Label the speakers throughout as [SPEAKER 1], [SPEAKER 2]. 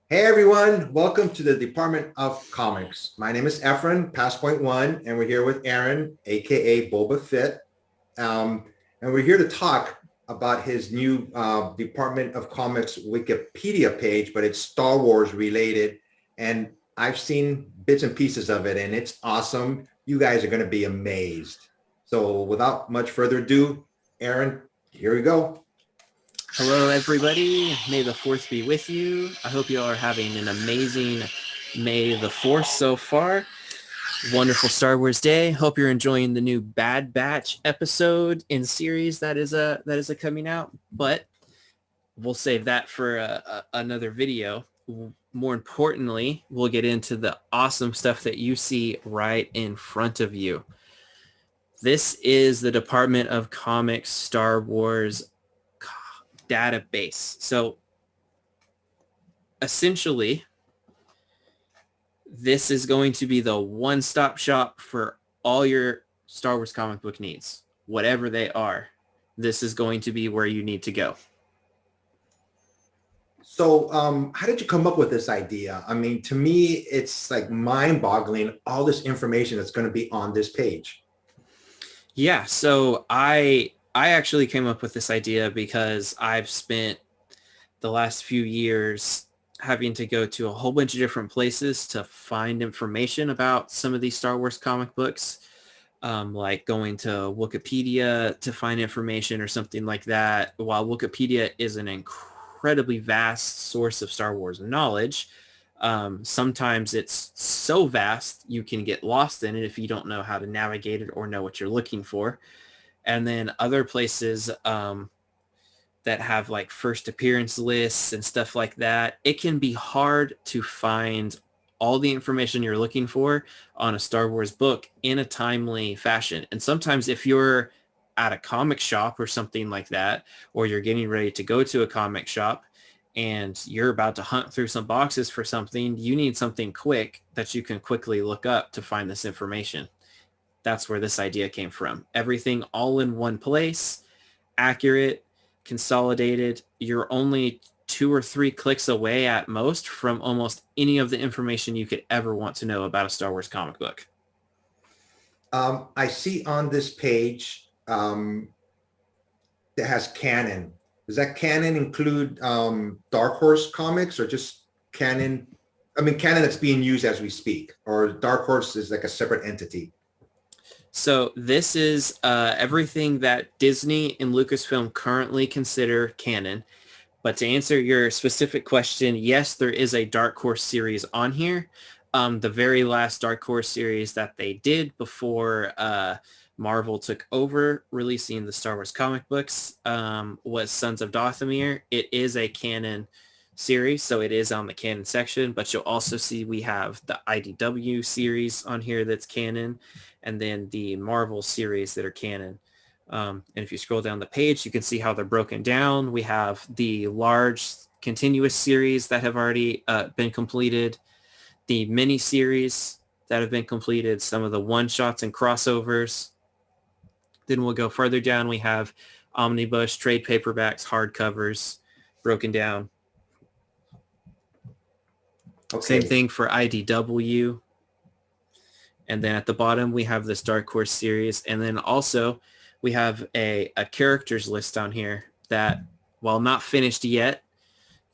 [SPEAKER 1] Hey everyone, welcome to the Department of Comics. My name is Efren, Passpoint1, and we're here with Aaron, aka BobaFit. Um, and we're here to talk about his new Department of Comics Wikipedia page, but it's Star Wars related. And I've seen bits and pieces of it, and it's awesome. You guys are going to be amazed. So without much further ado, Aaron, here we go.
[SPEAKER 2] Hello, everybody. May the Fourth be with you. I hope you all are having an amazing May the 4th so far. Wonderful Star Wars day. Hope you're enjoying the new Bad Batch episode in series that is a coming out. But we'll save that for another video. More importantly, we'll get into the awesome stuff that you see right in front of you. This is the Department of Comics Star Wars database. So essentially, this is going to be the one-stop shop for all your Star Wars comic book needs, whatever they are. This is going to be where you need to go.
[SPEAKER 1] So how did you come up with this idea? I mean, to me, it's like mind-boggling, all this information that's going to be on this page.
[SPEAKER 2] Yeah, so I actually came up with this idea because I've spent the last few years having to go to a whole bunch of different places to find information about some of these Star Wars comic books, like going to Wikipedia to find information or something like that. While Wikipedia is an incredibly vast source of Star Wars knowledge, sometimes it's so vast you can get lost in it if you don't know how to navigate it or know what you're looking for. And then other places that have like first appearance lists and stuff like that, it can be hard to find all the information you're looking for on a Star Wars book in a timely fashion. And sometimes if you're at a comic shop or something like that, or you're getting ready to go to a comic shop and you're about to hunt through some boxes for something, you need something quick that you can quickly look up to find this information. That's where this idea came from. Everything all in one place, accurate, consolidated. You're only 2 or 3 clicks away at most from almost any of the information you could ever want to know about a Star Wars comic book.
[SPEAKER 1] I see on this page that has canon. Does that canon include Dark Horse comics or just canon? I mean, canon that's being used as we speak, or Dark Horse is like a separate entity?
[SPEAKER 2] So this is everything that Disney and Lucasfilm currently consider canon. But to answer your specific question, yes, there is a Dark Horse series on here. The very last Dark Horse series that they did before Marvel took over releasing the Star Wars comic books was Sons of Dathomir. It is a canon series, so it is on the canon section, but you'll also see we have the IDW series on here that's canon, and then the Marvel series that are canon. And if you scroll down the page, you can see how they're broken down. We have the large continuous series that have already been completed, the mini series that have been completed, some of the one-shots and crossovers. Then we'll go further down. We have omnibus, trade paperbacks, hardcovers broken down. Okay. Same thing for IDW. And then at the bottom, we have this Dark Horse series. And then also we have a characters list on here that, while not finished yet,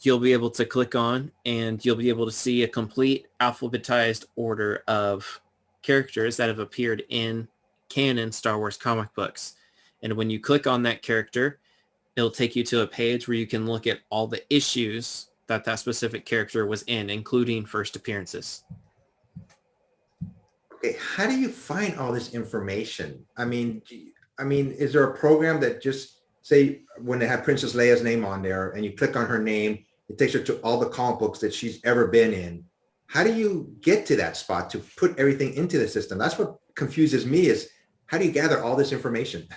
[SPEAKER 2] you'll be able to click on and you'll be able to see a complete alphabetized order of characters that have appeared in canon Star Wars comic books. And when you click on that character, it'll take you to a page where you can look at all the issues that specific character was in, including first appearances.
[SPEAKER 1] Okay, how do you find all this information? I mean, is there a program that just, say, when they have Princess Leia's name on there and you click on her name, it takes her to all the comic books that she's ever been in? How do you get to that spot to put everything into the system? That's what confuses me, is how do you gather all this information?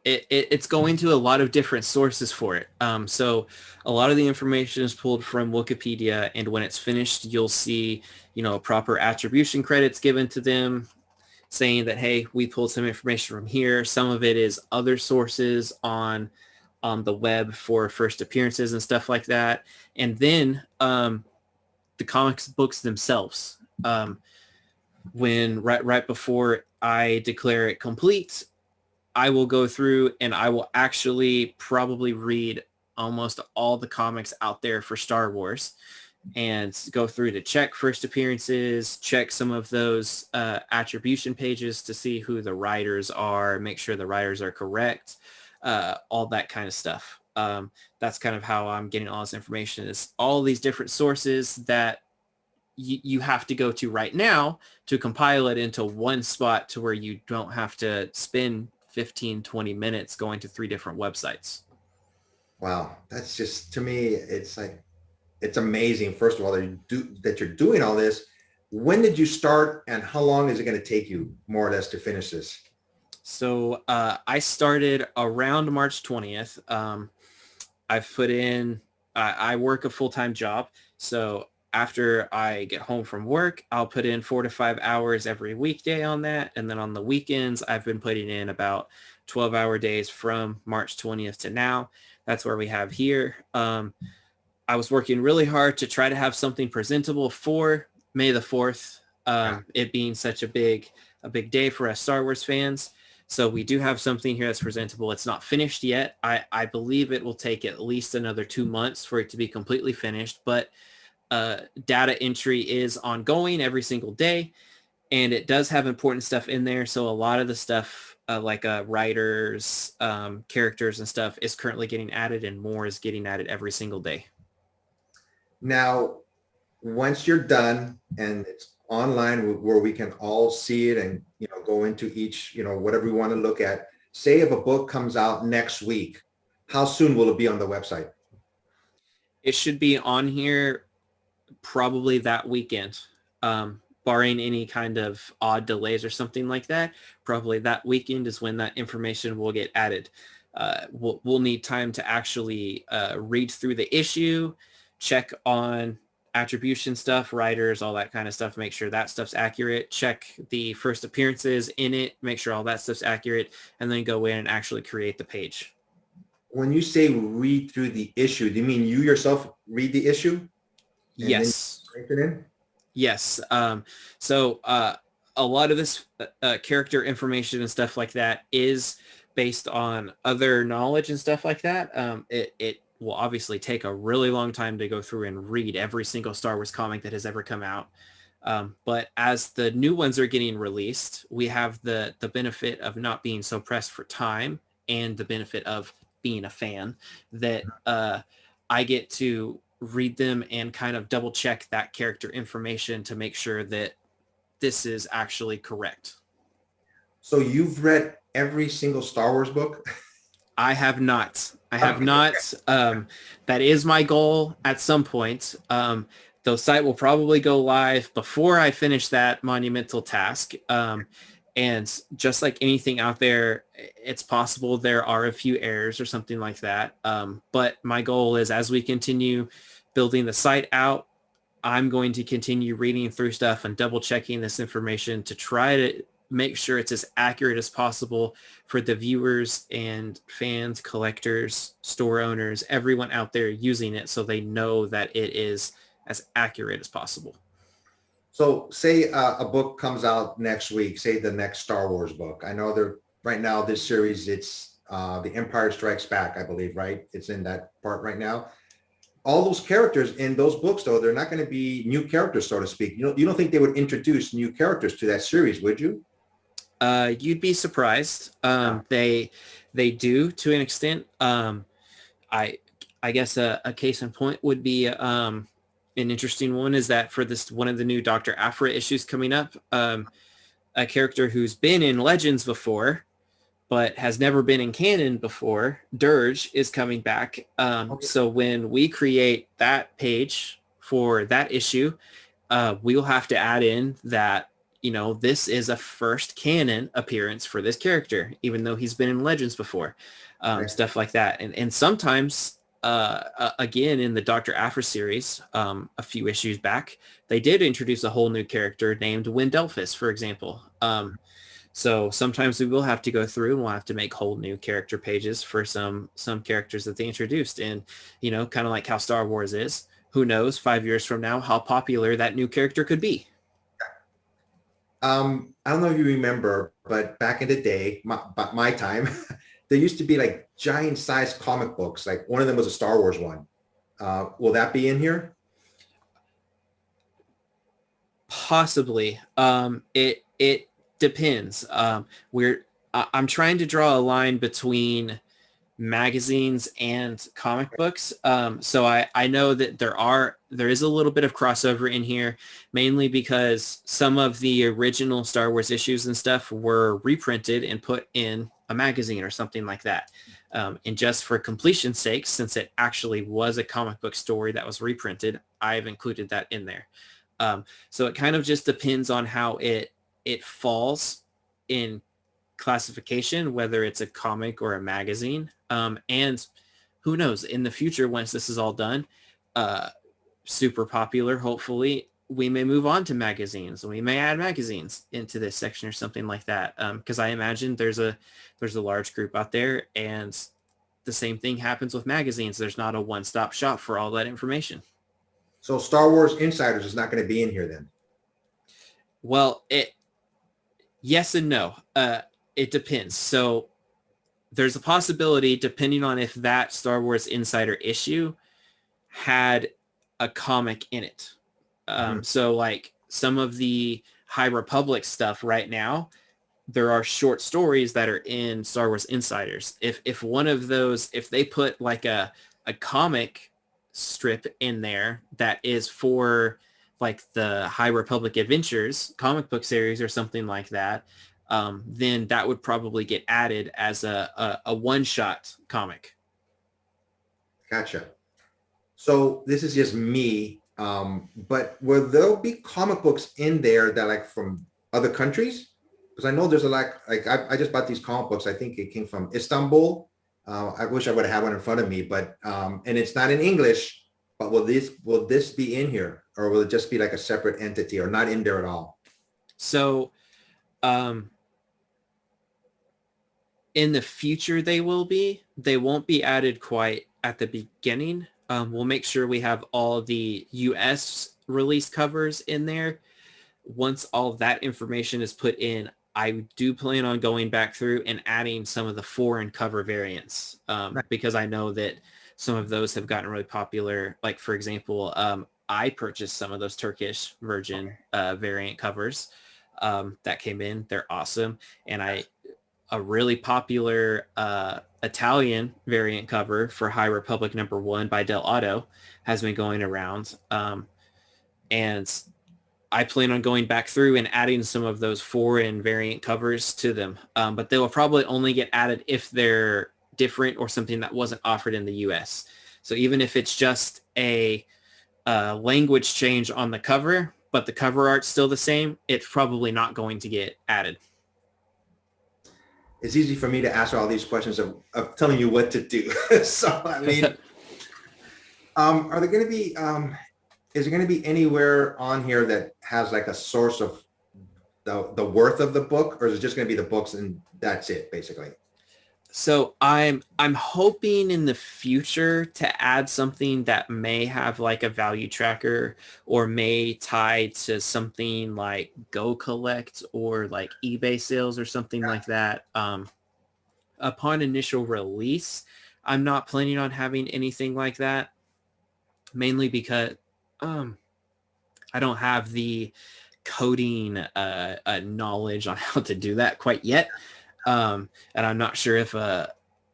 [SPEAKER 2] It's going to a lot of different sources for it. So a lot of the information is pulled from Wikipedia, and when it's finished, you'll see, proper attribution credits given to them saying that, hey, we pulled some information from here. Some of it is other sources on the web for first appearances and stuff like that. And then the comics books themselves. When right before I declare it complete, I will go through and I will actually probably read almost all the comics out there for Star Wars and go through to check first appearances, check some of those attribution pages to see who the writers are, make sure the writers are correct, all that kind of stuff. That's kind of how I'm getting all this information, is all these different sources that you have to go to right now to compile it into one spot to where you don't have to spend 15, 20 minutes going to 3 different websites.
[SPEAKER 1] Wow. That's just, to me, it's like, it's amazing. First of all, that you're doing all this. When did you start and how long is it going to take you more or less to finish this?
[SPEAKER 2] So I started around March 20th. I've put in, I work a full-time job. So after I get home from work, I'll put in 4 to 5 hours every weekday on that. And then on the weekends, I've been putting in about 12-hour days from March 20th to now. That's where we have here. I was working really hard to try to have something presentable for May the 4th, it being such a big day for us Star Wars fans. So we do have something here that's presentable. It's not finished yet. I believe it will take at least another 2 months for it to be completely finished, but data entry is ongoing every single day, and it does have important stuff in there. So a lot of the stuff like writers, characters and stuff is currently getting added, and more is getting added every single day.
[SPEAKER 1] Now, once you're done and it's online where we can all see it and, go into each, whatever we want to look at, say if a book comes out next week, how soon will it be on the website?
[SPEAKER 2] It should be on here probably that weekend, barring any kind of odd delays or something like that. Probably that weekend is when that information will get added. We'll need time to actually read through the issue, check on attribution stuff, writers, all that kind of stuff, make sure that stuff's accurate, check the first appearances in it, make sure all that stuff's accurate, and then go in and actually create the page.
[SPEAKER 1] When you say read through the issue, do you mean you yourself read the issue?
[SPEAKER 2] Yes.
[SPEAKER 1] In? Yes.
[SPEAKER 2] So a lot of this character information and stuff like that is based on other knowledge and stuff like that. It will obviously take a really long time to go through and read every single Star Wars comic that has ever come out. But as the new ones are getting released, we have the benefit of not being so pressed for time, and the benefit of being a fan that I get to read them and kind of double check that character information to make sure that this is actually correct.
[SPEAKER 1] So you've read every single Star Wars book?
[SPEAKER 2] I have not. That is my goal at some point. The site will probably go live before I finish that monumental task. And just like anything out there, it's possible there are a few errors or something like that. But my goal is, as we continue building the site out, I'm going to continue reading through stuff and double checking this information to try to make sure it's as accurate as possible for the viewers and fans, collectors, store owners, everyone out there using it, so they know that it is as accurate as possible.
[SPEAKER 1] So say a book comes out next week, say the next Star Wars book. I know right now this series, it's The Empire Strikes Back, I believe, right? It's in that part right now. All those characters in those books, though, they're not going to be new characters, so to speak. You don't think they would introduce new characters to that series, would you?
[SPEAKER 2] You'd be surprised. They do, to an extent. I guess a case in point would be an interesting one is that for this one of the new Dr. Aphra issues coming up, a character who's been in Legends before but has never been in canon before, Dirge, is coming back. So when we create that page for that issue, we'll have to add in that, this is a first canon appearance for this character, even though he's been in Legends before, stuff like that. And sometimes, again, in the Dr. Aphra series, a few issues back, they did introduce a whole new character named Windelphus, for example. So sometimes we will have to go through and we'll have to make whole new character pages for some characters that they introduced. And, kind of like how Star Wars is, who knows, 5 years from now, how popular that new character could be.
[SPEAKER 1] I don't know if you remember, but back in the day, my time, there used to be like giant sized comic books. Like one of them was a Star Wars one. Will that be in here?
[SPEAKER 2] Possibly. It depends. I'm trying to draw a line between magazines and comic books. So I know that there is a little bit of crossover in here, mainly because some of the original Star Wars issues and stuff were reprinted and put in a magazine or something like that. And just for completion's sake, since it actually was a comic book story that was reprinted, I've included that in there. So it kind of just depends on how it falls in classification, whether it's a comic or a magazine. And who knows, in the future, once this is all done, super popular, hopefully, we may move on to magazines. We may add magazines into this section or something like that. Because I imagine there's a large group out there, and the same thing happens with magazines. There's not a one-stop shop for all that information.
[SPEAKER 1] So Star Wars Insiders is not going to be in here then?
[SPEAKER 2] Well, yes and no. It depends. So there's a possibility, depending on if that Star Wars Insider issue had a comic in it. So like some of the High Republic stuff right now, there are short stories that are in Star Wars Insiders. If one of those, if they put like a comic strip in there that is for like the High Republic Adventures comic book series or something like that, then that would probably get added as a one-shot comic.
[SPEAKER 1] Gotcha. So this is just me, but will there be comic books in there that like from other countries? Because I know there's a lot, like I just bought these comic books. I think it came from Istanbul. I wish I would have had one in front of me, but and it's not in English. But will this be in here, or will it just be like a separate entity, or not in there at all?
[SPEAKER 2] So, in the future, they will be. They won't be added quite at the beginning. We'll make sure we have all the US release covers in there. Once all that information is put in, I do plan on going back through and adding some of the foreign cover variants, because I know that some of those have gotten really popular. Like, for example, I purchased some of those Turkish Virgin variant covers that came in. They're awesome. And a really popular Italian variant cover for High Republic #1 by Del Otto has been going around. And I plan on going back through and adding some of those foreign variant covers to them. But they will probably only get added if they're different or something that wasn't offered in the US. So even if it's just a language change on the cover, but the cover art's still the same, it's probably not going to get added.
[SPEAKER 1] It's easy for me to answer all these questions of telling you what to do. So, I mean, are there going to be, is there going to be anywhere on here that has like a source of the worth of the book, or is it just going to be the books and that's it basically?
[SPEAKER 2] So I'm hoping in the future to add something that may have like a value tracker, or may tie to something like Go Collect or like eBay sales or something like that. Upon initial release, I'm not planning on having anything like that, mainly because I don't have the coding knowledge on how to do that quite yet. And I'm not sure if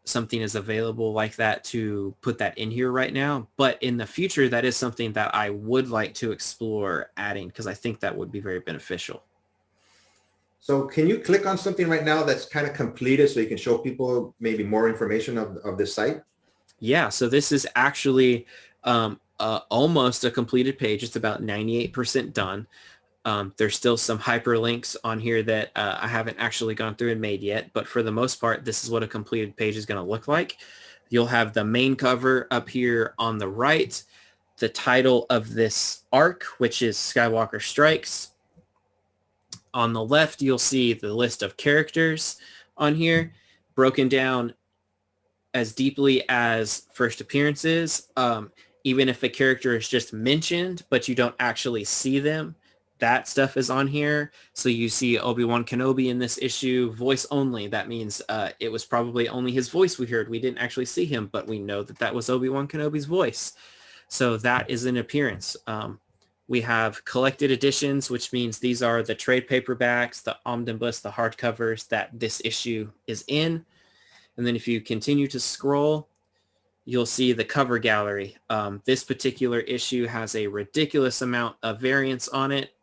[SPEAKER 2] something is available like that to put that in here right now. But in the future, that is something that I would like to explore adding, because I think that would be very beneficial.
[SPEAKER 1] So can you click on something right now that's kind of completed so you can show people maybe more information of this site?
[SPEAKER 2] Yeah, so this is actually almost a completed page. It's about 98% done. There's still some hyperlinks on here that I haven't actually gone through and made yet, but for the most part, this is what a completed page is going to look like. You'll have the main cover up here on the right, the title of this arc, which is Skywalker Strikes. On the left, you'll see the list of characters on here, broken down as deeply as first appearances. even if a character is just mentioned, but you don't actually see them, that stuff is on here. So you see Obi-Wan Kenobi in this issue, voice only. That means it was probably only his voice we heard. We didn't actually see him, but we know that that was Obi-Wan Kenobi's voice. So that is an appearance. We have collected editions, which means these are the trade paperbacks, the omnibus, the hardcovers that this issue is in. And then if you continue to scroll, you'll see the cover gallery. This particular issue has a ridiculous amount of variants on it.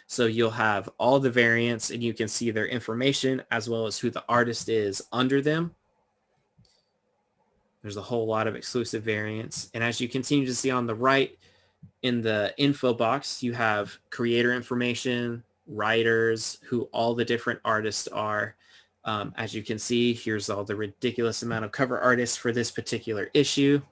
[SPEAKER 2] So you'll have all the variants and you can see their information as well as who the artist is under them. There's a whole lot of exclusive variants. And as you continue to see on the right in the info box, you have creator information, writers, who all the different artists are. As you can see, here's all the ridiculous amount of cover artists for this particular issue.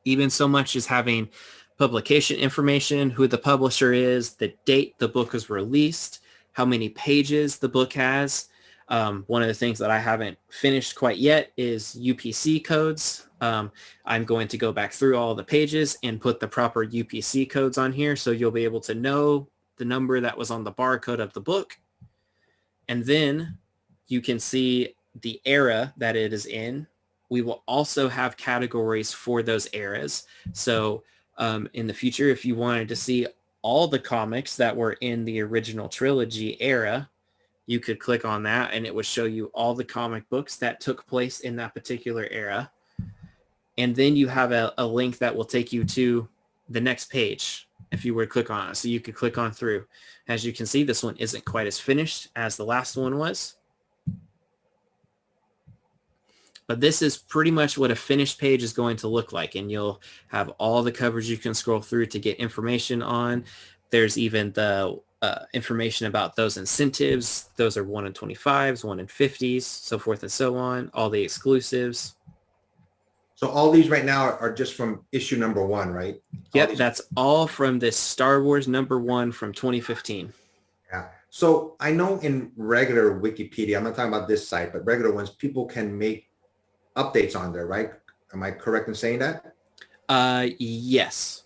[SPEAKER 2] Even so much as having publication information, who the publisher is, the date the book was released, how many pages the book has. One of the things that I haven't finished quite yet is UPC codes. I'm going to go back through all the pages and put the proper UPC codes on here so you'll be able to know the number that was on the barcode of the book. And then you can see the era that it is in. We will also have categories for those eras. So in the future, if you wanted to see all the comics that were in the original trilogy era, you could click on that and it would show you all the comic books that took place in that particular era. And then you have a link that will take you to the next page if you were to click on it. So you could click on through. As you can see, this one isn't quite as finished as the last one was. But this is pretty much what a finished page is going to look like. And you'll have all the covers you can scroll through to get information on. There's even the information about those incentives. Those are 1 in 25s, 1 in 50s, so forth and so on. All the exclusives.
[SPEAKER 1] So all these right now are just from issue number 1, right?
[SPEAKER 2] Yep, that's all from this Star Wars #1 from 2015.
[SPEAKER 1] Yeah. So I know in regular Wikipedia, I'm not talking about this site, but regular ones, people can make updates on there, right? Am I correct in saying that?
[SPEAKER 2] Yes.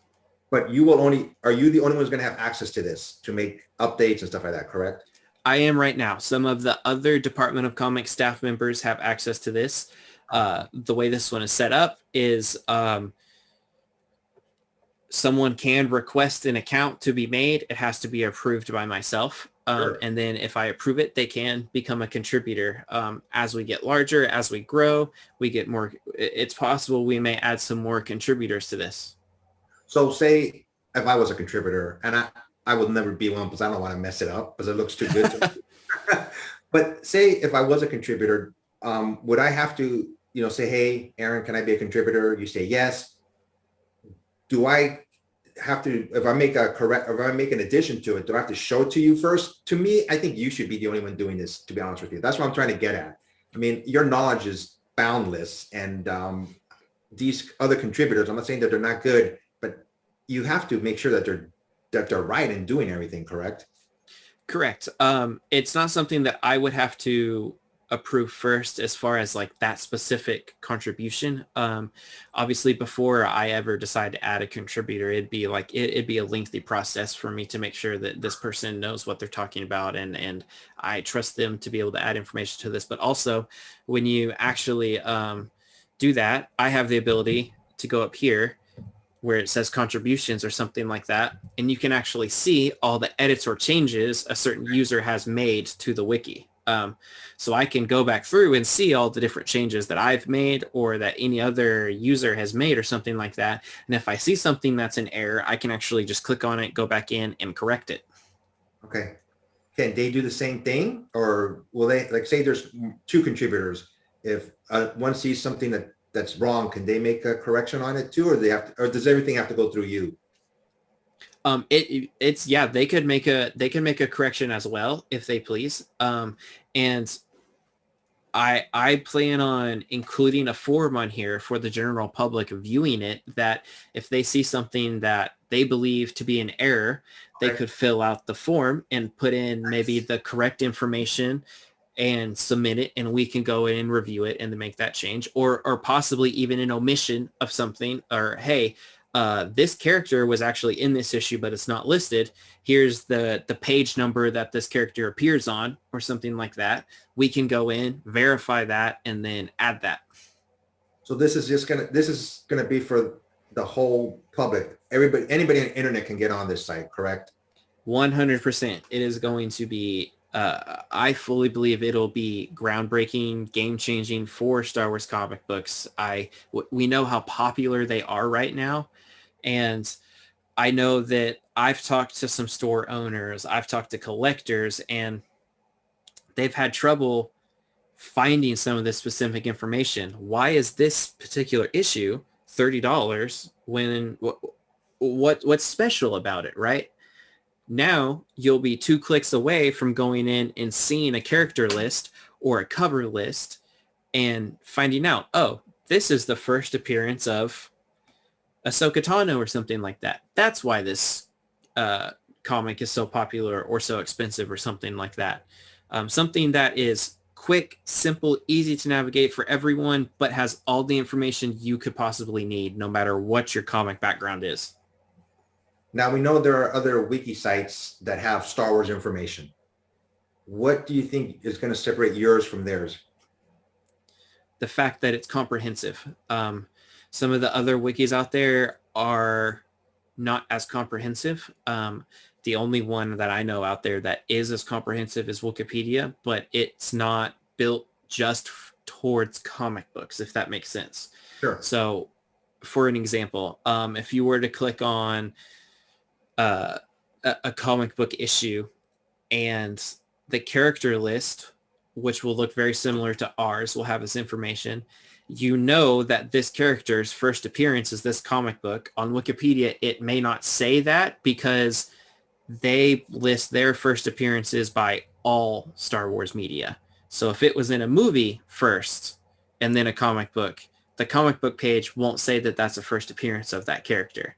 [SPEAKER 1] But are you the only one who's going to have access to this to make updates and stuff like that, correct?
[SPEAKER 2] I am right now. Some of the other Department of Comics staff members have access to this. The way this one is set up is someone can request an account to be made. It has to be approved by myself. Sure. And then if I approve it, they can become a contributor. As we get larger, as we grow, we get more. It's possible we may add some more contributors to this.
[SPEAKER 1] So say if I was a contributor, and I would never be one because I don't want to mess it up because it looks too good to me. But say if I was a contributor, would I have to, say, hey, Aaron, can I be a contributor? You say yes. Do I have to, if I make an addition to it, do I have to show it to you first? To me, I think you should be the only one doing this, to be honest with you. That's what I'm trying to get at. I mean, your knowledge is boundless, and these other contributors, I'm not saying that they're not good, but you have to make sure that they're right in doing everything, correct?
[SPEAKER 2] Correct. It's not something that I would have to approve first as far as like that specific contribution. Obviously, before I ever decide to add a contributor, it'd be a lengthy process for me to make sure that this person knows what they're talking about, and I trust them to be able to add information to this. But also, when you actually do that, I have the ability to go up here where it says contributions or something like that, and you can actually see all the edits or changes a certain user has made to the wiki. So I can go back through and see all the different changes that I've made or that any other user has made or something like that. And if I see something that's an error, I can actually just click on it, go back in and correct it.
[SPEAKER 1] Okay. Can they do the same thing, or will they, like, say there's 2 contributors, if one sees something that's wrong, can they make a correction on it too, or does everything have to go through you?
[SPEAKER 2] They could make a correction as well if they please. And I plan on including a form on here for the general public viewing it, that if they see something that they believe to be an error, they could fill out the form and put in maybe the correct information and submit it, and we can go in and review it and then make that change, or possibly even an omission of something, or hey, this character was actually in this issue but it's not listed. Here's the page number that this character appears on, or something like that. We can go in, verify that, and then add that.
[SPEAKER 1] So this is gonna be for the whole public. Anybody on the internet can get on this site, correct?
[SPEAKER 2] 100%. It is going to be, I fully believe it'll be groundbreaking, game-changing for Star Wars comic books. We know how popular they are right now, and I know that I've talked to some store owners, I've talked to collectors, and they've had trouble finding some of this specific information. Why is this particular issue $30 when what's special about it, right? Now you'll be 2 clicks away from going in and seeing a character list or a cover list and finding out, oh, this is the first appearance of Ahsoka Tano or something like that. That's why this comic is so popular or so expensive or something like that. Something that is quick, simple, easy to navigate for everyone, but has all the information you could possibly need, no matter what your comic background is.
[SPEAKER 1] Now, we know there are other wiki sites that have Star Wars information. What do you think is going to separate yours from theirs?
[SPEAKER 2] The fact that it's comprehensive. Some of the other wikis out there are not as comprehensive. The only one that I know out there that is as comprehensive is Wikipedia, but it's not built just towards comic books, if that makes sense.
[SPEAKER 1] Sure.
[SPEAKER 2] So for an example, if you were to click on a comic book issue, and the character list, which will look very similar to ours, will have this information, you know that this character's first appearance is this comic book. On Wikipedia, it may not say that because they list their first appearances by all Star Wars media. So if it was in a movie first and then a comic book, the comic book page won't say that that's the first appearance of that character.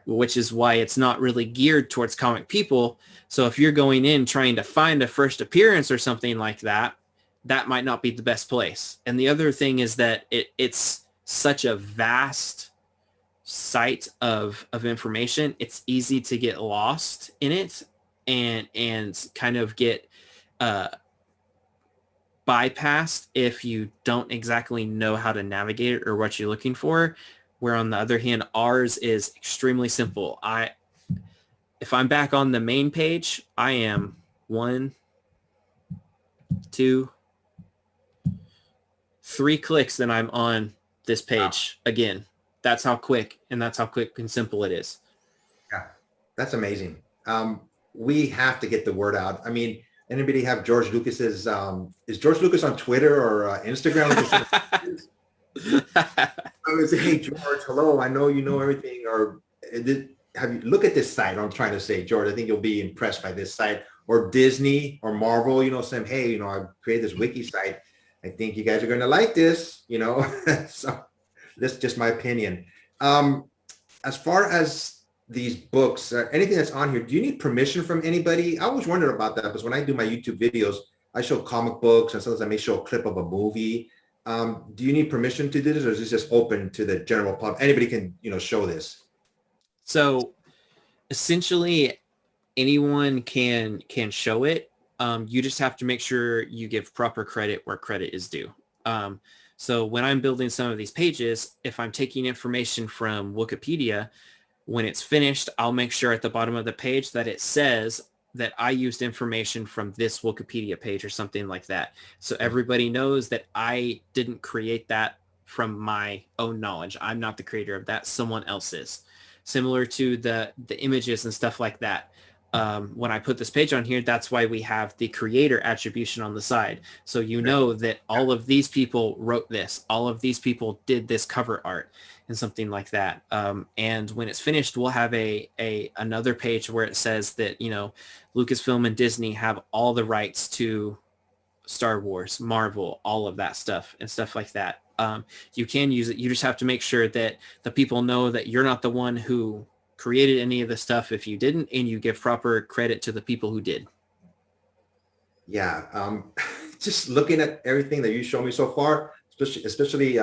[SPEAKER 2] Which is why it's not really geared towards comic people. So if you're going in trying to find a first appearance or something like that, that might not be the best place. And the other thing is that it's such a vast site of information. It's easy to get lost in it and kind of get bypassed if you don't exactly know how to navigate it or what you're looking for. Where on the other hand, ours is extremely simple. If I'm back on the main page, I am 1, 2, 3 clicks, then I'm on this page again. That's how quick and simple it is.
[SPEAKER 1] Yeah, that's amazing. We have to get the word out. I mean, anybody have George Lucas's, is George Lucas on Twitter or Instagram? I would say, hey, George, hello. I know you know everything. Or have you look at this site? I'm trying to say, George, I think you'll be impressed by this site. Or Disney or Marvel, saying, hey, I created this wiki site. I think you guys are going to like this, So that's just my opinion. As far as these books, anything that's on here, do you need permission from anybody? I always wondered about that because when I do my YouTube videos, I show comic books and sometimes I may show a clip of a movie. Do you need permission to do this, or is this just open to the general public? Anybody can, show this. So
[SPEAKER 2] essentially anyone can show it. You just have to make sure you give proper credit where credit is due. So when I'm building some of these pages, if I'm taking information from Wikipedia, when it's finished, I'll make sure at the bottom of the page that it says that I used information from this Wikipedia page or something like that. So everybody knows that I didn't create that from my own knowledge. I'm not the creator of that. Someone else is. Similar to the images and stuff like that. When I put this page on here, that's why we have the creator attribution on the side. So you know that all of these people wrote this. All of these people did this cover art and something like that. And when it's finished, we'll have another page where it says that, Lucasfilm and Disney have all the rights to Star Wars, Marvel, all of that stuff and stuff like that. You can use it. You just have to make sure that the people know that you're not the one who created any of the stuff if you didn't, and you give proper credit to the people who did.
[SPEAKER 1] Yeah. Just looking at everything that you showed me so far, especially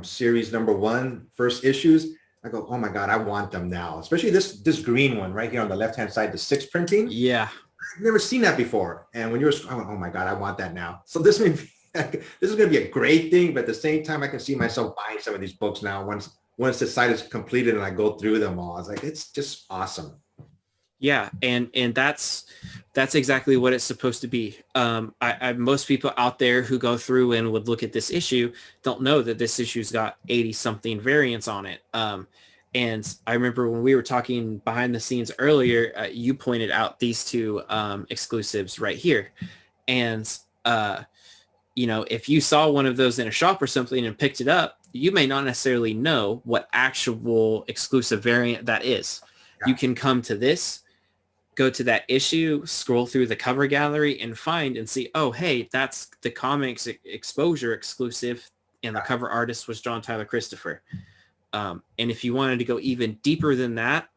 [SPEAKER 1] series number one, first issues, I go, oh my God, I want them now. Especially this green one right here on the left-hand side, the six printing.
[SPEAKER 2] Yeah.
[SPEAKER 1] I've never seen that before. And when you were, I went, oh my God, I want that now. So this may be, this is going to be a great thing, but at the same time, I can see myself buying some of these books now once the site is completed and I go through them all. It's like, it's just awesome.
[SPEAKER 2] Yeah, and that's exactly what it's supposed to be. Most people out there who go through and would look at this issue don't know that this issue's got 80 something variants on it. And I remember when we were talking behind the scenes earlier, you pointed out these two exclusives right here. And if you saw one of those in a shop or something and picked it up, you may not necessarily know what actual exclusive variant that is.
[SPEAKER 1] Yeah.
[SPEAKER 2] You can come to this, go to that issue, scroll through the cover gallery and find and see, oh, hey, that's the comics exposure exclusive. And the cover artist was John Tyler Christopher. And if you wanted to go even deeper than that,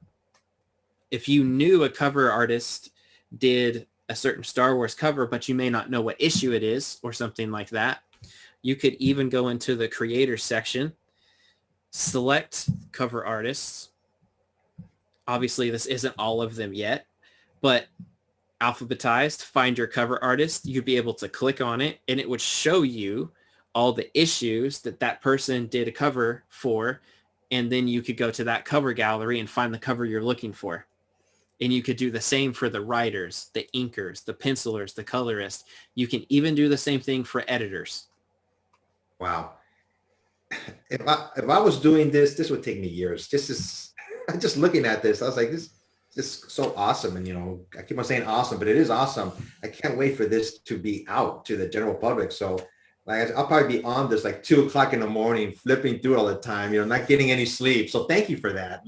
[SPEAKER 2] if you knew a cover artist did a certain Star Wars cover, but you may not know what issue it is or something like that, you could even go into the creator section, select cover artists. Obviously, this isn't all of them yet, but alphabetized, find your cover artist. You'd be able to click on it and it would show you all the issues that person did a cover for. And then you could go to that cover gallery and find the cover you're looking for. And you could do the same for the writers, the inkers, the pencilers, the colorists. You can even do the same thing for editors.
[SPEAKER 1] Wow. If I was doing this would take me years. Just looking at this, I was like, this is so awesome. And, I keep on saying awesome, but it is awesome. I can't wait for this to be out to the general public. So like, I'll probably be on this like 2:00 in the morning, flipping through all the time, not getting any sleep. So thank you for that,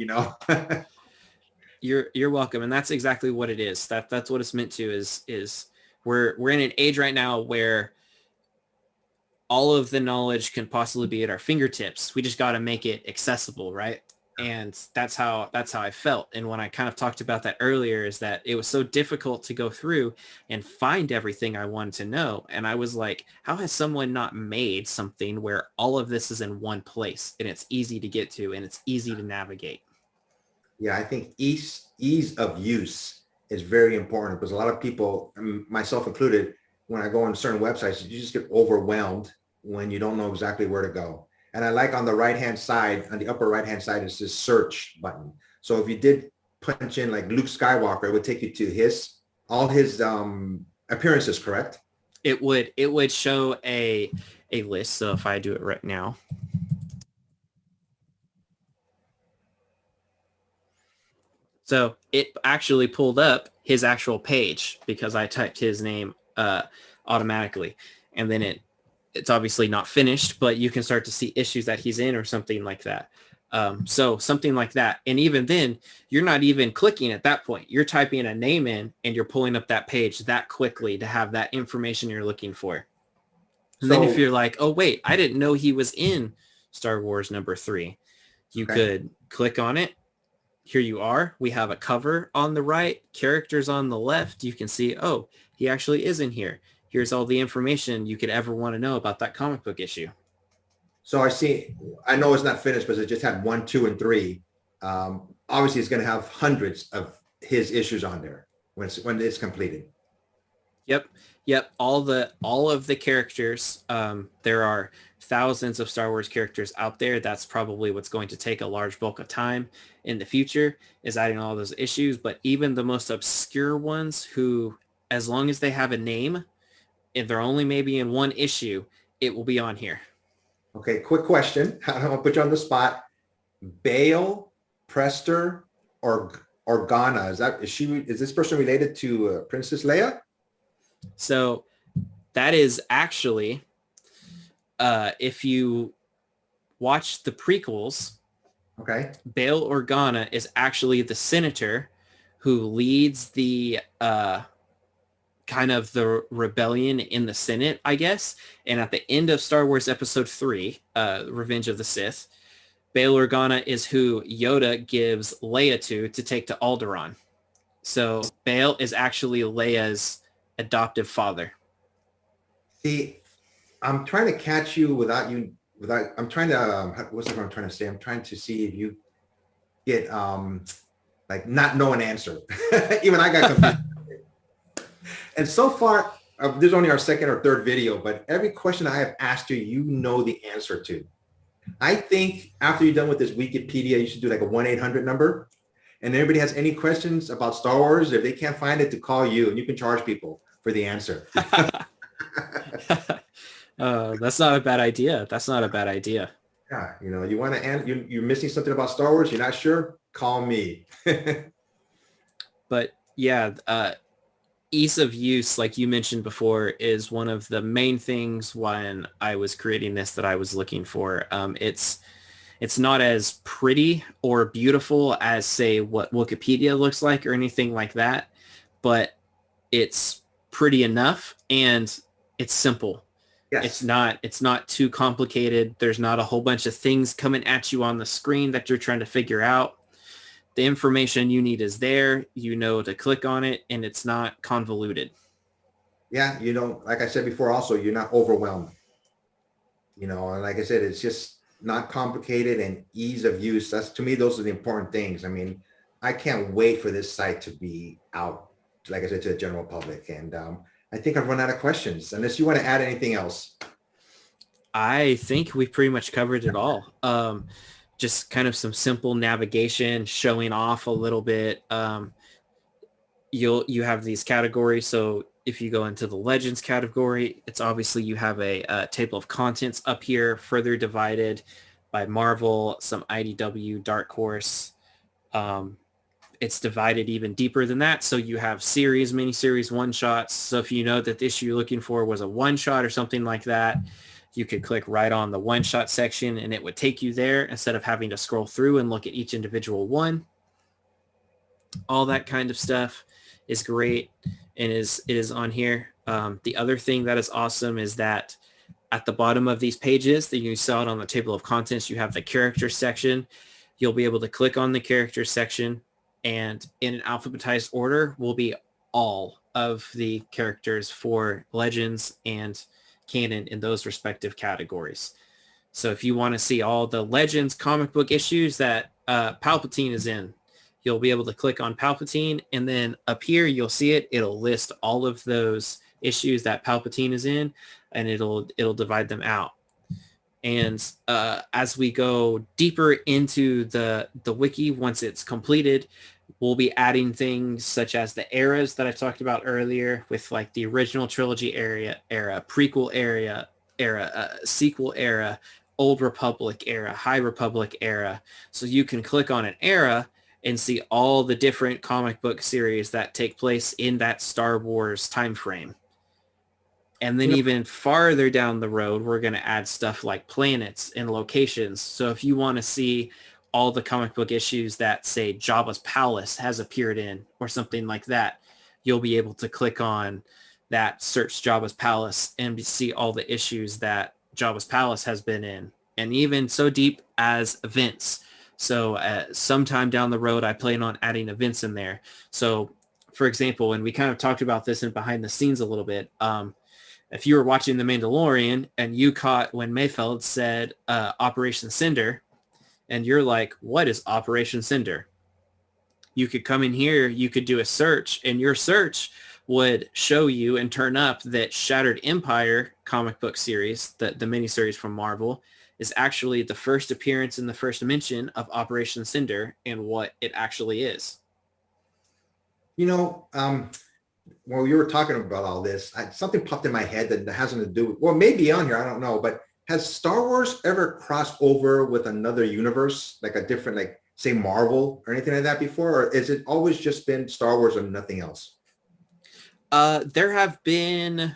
[SPEAKER 2] You're welcome. And that's exactly what it is. That's what it's meant to is we're in an age right now where all of the knowledge can possibly be at our fingertips. We just got to make it accessible, right? And that's how I felt. And when I kind of talked about that earlier, is that it was so difficult to go through and find everything I wanted to know. And I was like, how has someone not made something where all of this is in one place and it's easy to get to and it's easy to navigate?
[SPEAKER 1] Yeah, I think ease of use is very important because a lot of people, myself included, when I go on certain websites, you just get overwhelmed when you don't know exactly where to go. And I like on the right-hand side, on the upper right-hand side is this search button. So if you did punch in like Luke Skywalker, it would take you to all his appearances, correct?
[SPEAKER 2] It would show a list. So if I do it right now. So it actually pulled up his actual page because I typed his name automatically. And then it's obviously not finished, but you can start to see issues that he's in or something like that. So something like that. And even then, you're not even clicking at that point. You're typing a name in and you're pulling up that page that quickly to have that information you're looking for. And then if you're like, oh, wait, I didn't know he was in Star Wars #3, you could click on it. Here you are. We have a cover on the right, characters on the left. You can see, oh, he actually is in here. Here's all the information you could ever want to know about that comic book issue.
[SPEAKER 1] So I know it's not finished, but it just had 1, 2, and 3. Obviously, it's going to have hundreds of his issues on there when it's completed.
[SPEAKER 2] Yep. All of the characters. There are thousands of Star Wars characters out there. That's probably what's going to take a large bulk of time in the future, is adding all those issues. But even the most obscure ones, who, as long as they have a name, if they're only maybe in one issue, it will be on here.
[SPEAKER 1] Okay, quick question. I don't want to put you on the spot. Bail, Prester, or Organa, is this person related to Princess Leia?
[SPEAKER 2] So that is actually, if you watch the prequels,
[SPEAKER 1] okay,
[SPEAKER 2] Bail Organa is actually the senator who leads the kind of the rebellion in the Senate, I guess. And at the end of Star Wars Episode 3, Revenge of the Sith, Bail Organa is who Yoda gives Leia to take to Alderaan. So Bail is actually Leia's adoptive father.
[SPEAKER 1] See, I'm trying to catch you without, I'm trying to, what's what I'm trying to say? I'm trying to see if you get, like not know an answer. Even I got confused. And so far, this is only our second or third video, but every question I have asked you, you know the answer to. I think after you're done with this Wikipedia, you should do like a 1-800 number. And anybody has any questions about Star Wars, if they can't find it, to call you, and you can charge people for the answer.
[SPEAKER 2] That's not a bad idea. That's not a bad idea.
[SPEAKER 1] Yeah, you know, you want to end, you're missing something about Star Wars, you're not sure, call me.
[SPEAKER 2] But yeah, ease of use, like you mentioned before, is one of the main things when I was creating this that I was looking for. It's not as pretty or beautiful as, say, what Wikipedia looks like or anything like that, but it's pretty enough and it's simple.
[SPEAKER 1] Yes.
[SPEAKER 2] It's not too complicated. There's not a whole bunch of things coming at you on the screen that you're trying to figure out. The information you need is there, you know to click on it, and it's not convoluted.
[SPEAKER 1] Yeah, you know, like I said before, also, you're not overwhelmed. You know, and like I said, it's just not complicated and ease of use. That's, to me, those are the important things. I mean, I can't wait for this site to be out, like I said, to the general public. And I think I've run out of questions, unless you want to add anything else.
[SPEAKER 2] I think we've pretty much covered it all. Just kind of some simple navigation, showing off a little bit. You have these categories. So if you go into the Legends category, it's obviously you have a table of contents up here, further divided by Marvel, some IDW, Dark Horse. It's divided even deeper than that. So you have series, miniseries, one-shots. So if you know that the issue you're looking for was a one-shot or something like that, you could click right on the one-shot section and it would take you there instead of having to scroll through and look at each individual one. All that kind of stuff is great and it is on here. The other thing that is awesome is that at the bottom of these pages that you saw it on the table of contents, you have the character section. You'll be able to click on the character section, and in an alphabetized order will be all of the characters for Legends and canon in those respective categories. So if you want to see all the Legends comic book issues that Palpatine is in, you'll be able to click on Palpatine, and then up here you'll see it. It'll list all of those issues that Palpatine is in, and it'll divide them out. And as we go deeper into the wiki, once it's completed, we'll be adding things such as the eras that I talked about earlier, with like the original trilogy era, prequel era, sequel era, Old Republic era, High Republic era. So you can click on an era and see all the different comic book series that take place in that Star Wars time frame. And then even farther down the road, we're going to add stuff like planets and locations. So if you want to see all the comic book issues that, say, Jabba's Palace has appeared in or something like that, you'll be able to click on that, search Jabba's Palace, and see all the issues that Jabba's Palace has been in, and even so deep as events. So sometime down the road, I plan on adding events in there. So, for example, and we kind of talked about this in behind the scenes a little bit, if you were watching The Mandalorian and you caught when Mayfeld said Operation Cinder, and you're like, what is Operation Cinder? You could come in here, you could do a search, and your search would show you and turn up that Shattered Empire comic book series, the miniseries from Marvel, is actually the first appearance in the first mention of Operation Cinder and what it actually is.
[SPEAKER 1] You know, while you were talking about all this, something popped in my head that hasn't to do with, well, maybe on here, I don't know, but has Star Wars ever crossed over with another universe, like a different, like say Marvel or anything like that before? Or is it always just been Star Wars and nothing else?
[SPEAKER 2] There have been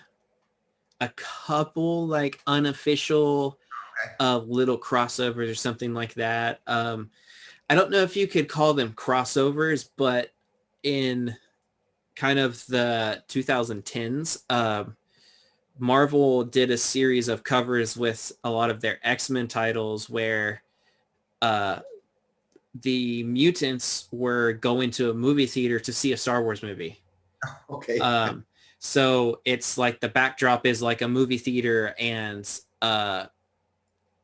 [SPEAKER 2] a couple like unofficial little crossovers or something like that. I don't know if you could call them crossovers, but in kind of the 2010s, Marvel did a series of covers with a lot of their X-Men titles where the mutants were going to a movie theater to see a Star Wars movie.
[SPEAKER 1] Okay.
[SPEAKER 2] So it's like the backdrop is like a movie theater, and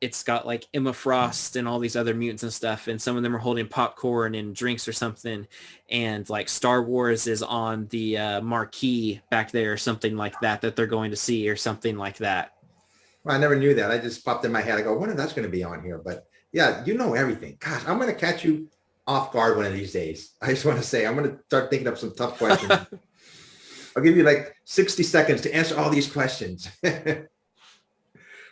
[SPEAKER 2] it's got like Emma Frost and all these other mutants and stuff, and some of them are holding popcorn and drinks or something, and like Star Wars is on the marquee back there or something like that they're going to see or something like that.
[SPEAKER 1] Well, I never knew that. I just popped in my head. I go, I wonder if that's going to be on here. But yeah, you know everything. Gosh, I'm going to catch you off guard one of these days. I just want to say, I'm going to start thinking of some tough questions. I'll give you like 60 seconds to answer all these questions.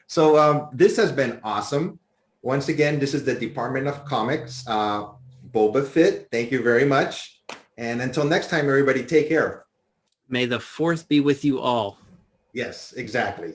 [SPEAKER 1] So this has been awesome. Once again, this is the Department of Comics, BobaFit. Thank you very much. And until next time, everybody, take care.
[SPEAKER 2] May the fourth be with you all.
[SPEAKER 1] Yes, exactly.